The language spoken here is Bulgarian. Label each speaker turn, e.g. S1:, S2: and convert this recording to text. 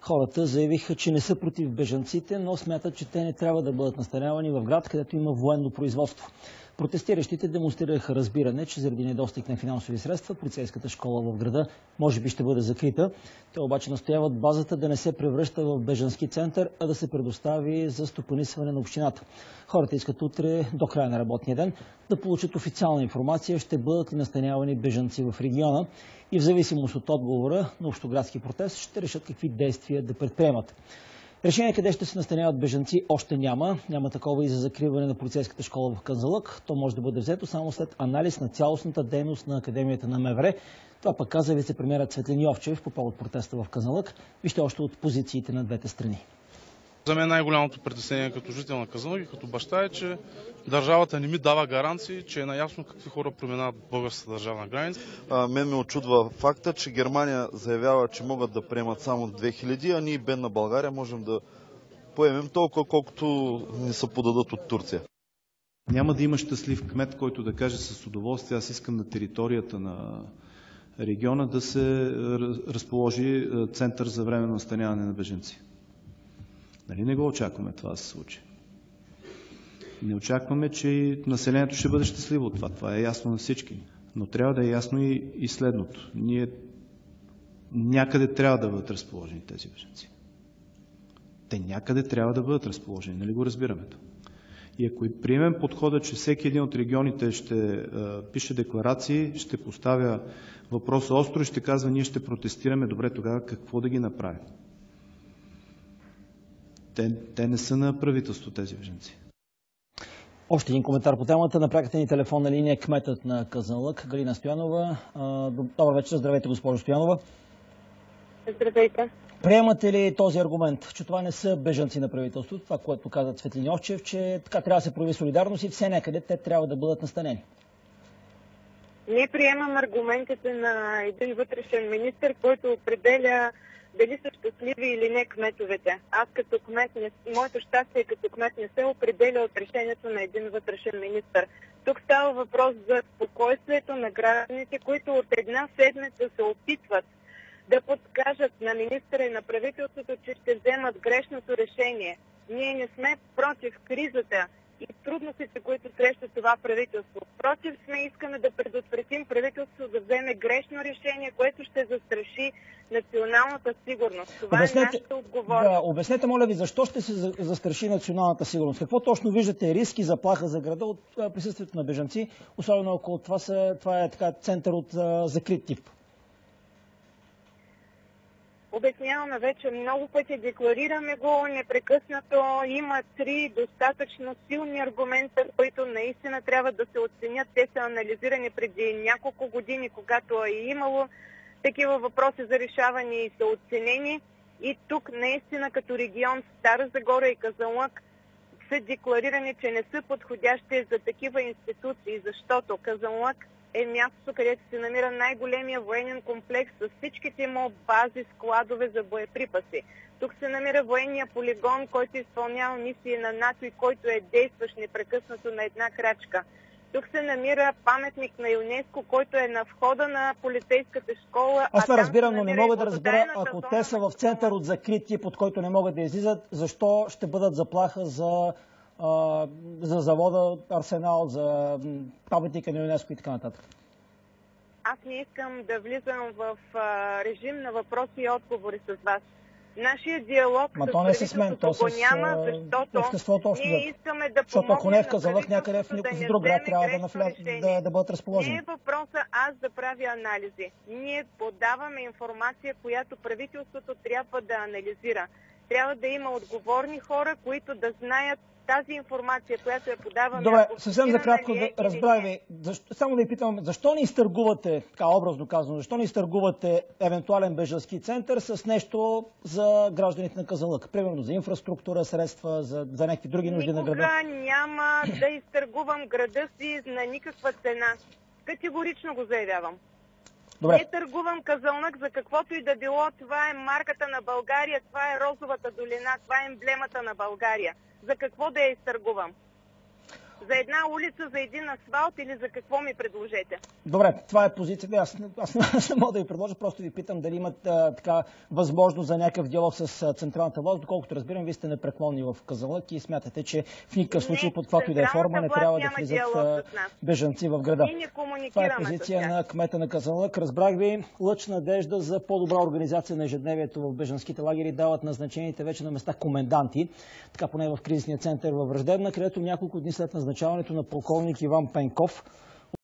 S1: Хората заявиха, че не са против бежанците, но смятат, че те не трябва да бъдат настанявани в град, където има военно производство. Протестиращите демонстрираха разбиране, че заради недостиг на финансови средства полицейската школа в града може би ще бъде закрита. Те обаче настояват базата да не се превръща в бежански център, а да се предостави за стопанисване на общината. Хората искат утре, до края на работния ден, да получат официална информация, ще бъдат ли настанявани бежанци в региона и в зависимост от отговора на общоградски протест ще решат какви действия да предприемат. Решение къде ще се настаняват бежанци още няма. Няма такова и за закриване на полицейската школа в Казанлък. То може да бъде взето само след анализ на цялостната дейност на Академията на МВР. Това пък каза вицепремиерът Цветлин Йовчев по повод протеста в Казанлък. Вижте още от позициите на двете страни.
S2: За мен най-голямото притеснение като жител на Казанлък и като баща е, че държавата не ми дава гаранции, че е наясно какви хора преминават българската държавна граница.
S3: Мен ме очудва факта, че Германия заявява, че могат да приемат само 2000, а ние, бедна България, можем да поемем толкова, колкото ни се подадат от Турция.
S4: Няма да има щастлив кмет, който да каже с удоволствие: аз искам на територията на региона да се разположи център за временно настаняване на бежанци. Нали не го очакваме това да се случи? Не очакваме, че населението ще бъде щастливо от това. Това е ясно на всички. Но трябва да е ясно и следното. Ние някъде трябва да бъдат разположени тези бежанци. Те някъде трябва да бъдат разположени. Нали го разбираме това? И ако и приемем подхода, че всеки един от регионите ще пише декларации, ще поставя въпроса остро и ще казва: ние ще протестираме, добре, тогава какво да ги направим? Те не са на правителство, тези бежанци.
S1: Още един коментар по темата. На пряката ни телефонна линия кметът на Казанлък, Галина Стоянова. Добър вечер, здравейте, госпожо Стоянова.
S5: Здравейте.
S1: Приемате ли този аргумент, че това не са бежанци на правителството, това, което каза Цветлин Йовчев, че така трябва да се прояви солидарност и все някъде те трябва да бъдат настанени?
S5: Ние приемам аргументите на един вътрешен министър, който определя дали са щастливи или не кметовете. Аз като кмет, моето щастие като кмет не се определя от решението на един вътрешен министър. Тук става въпрос за спокойствието на гражданите, които от една седмица се опитват да подскажат на министъра и на правителството, че ще вземат грешното решение. Ние не сме против кризата и трудностите, които среща това правителство. Против сме, искаме да предотвратим правителството да вземе грешно решение, което ще застраши националната сигурност. Това е нашата отговорност.
S1: Да, обяснете, моля ви, защо ще се застраши националната сигурност? Какво точно виждате риски, заплаха за града от присъствието на бежанци, особено ако това е така център от закрит тип?
S5: Обясняваме вече много пъти, декларираме го непрекъснато. Има 3 достатъчно силни аргумента, които наистина трябва да се оценят. Те са анализирани преди няколко години, когато е имало такива въпроси за решаване и са оценени. И тук наистина като регион Стара Загора и Казанлък са декларирани, че не са подходящи за такива институции, защото Казанлък е мястото, където се намира най-големия военен комплекс с всичките му бази, складове за боеприпаси. Тук се намира военния полигон, който изпълнява мисии на НАТО и който е действащ непрекъснато на една крачка. Тук се намира паметник на ЮНЕСКО, който е на входа на полицейската школа.
S1: Аз това разбирам, но не мога да разбера, ако те са в център от закрит тип, от който не могат да излизат, защо ще бъдат заплаха за завода Арсенал, за паметника на ЮНЕСКО и така нататък?
S5: Аз не искам да влизам в режим на въпроси и отговори с вас. Нашия диалог с правителството го няма, защото ние искаме да помогнем на
S1: правителството някъде в друг град трябва да бъдат разположени.
S5: Не е въпроса аз да правя анализи. Ние подаваме информация, която правителството трябва да анализира. Трябва да има отговорни хора, които да знаят тази информация, която я подаваме.
S1: Добре, съвсем за кратко разбрах ви. Само да ви питам, защо не изтъргувате, така образно казано, защо не изтъргувате евентуален бежански център с нещо за гражданите на Казанлък? Примерно за инфраструктура, средства, за някакви други нужди на града?
S5: Никога няма да изтъргувам града си на никаква цена. Категорично го заявявам.
S1: Добре.
S5: Не търгувам Казанлък за каквото и да било. Това е марката на България, това е розовата долина, това е емблемата на България. За какво да я изтъргувам? За една улица, за един асфалт или за какво ми предложете?
S1: Добре, това е позицията. Аз не мога да ви предложа, просто ви питам дали имат така възможност за някакъв диалог с централната власт. Доколкото разбирам, вие сте непреклонни в Казанлък и смятате, че в никакъв случай под каквато и да е форма не трябва да влизат бежанци в града. Това е позиция на кмета на Казанлък. Разбрах ви, лъч надежда за по-добра организация на ежедневието в бежанските лагери дават назначените вече на места коменданти, така поне в кризисния център във Враждебна, където няколко дни след назначаването на полковник Иван Пенков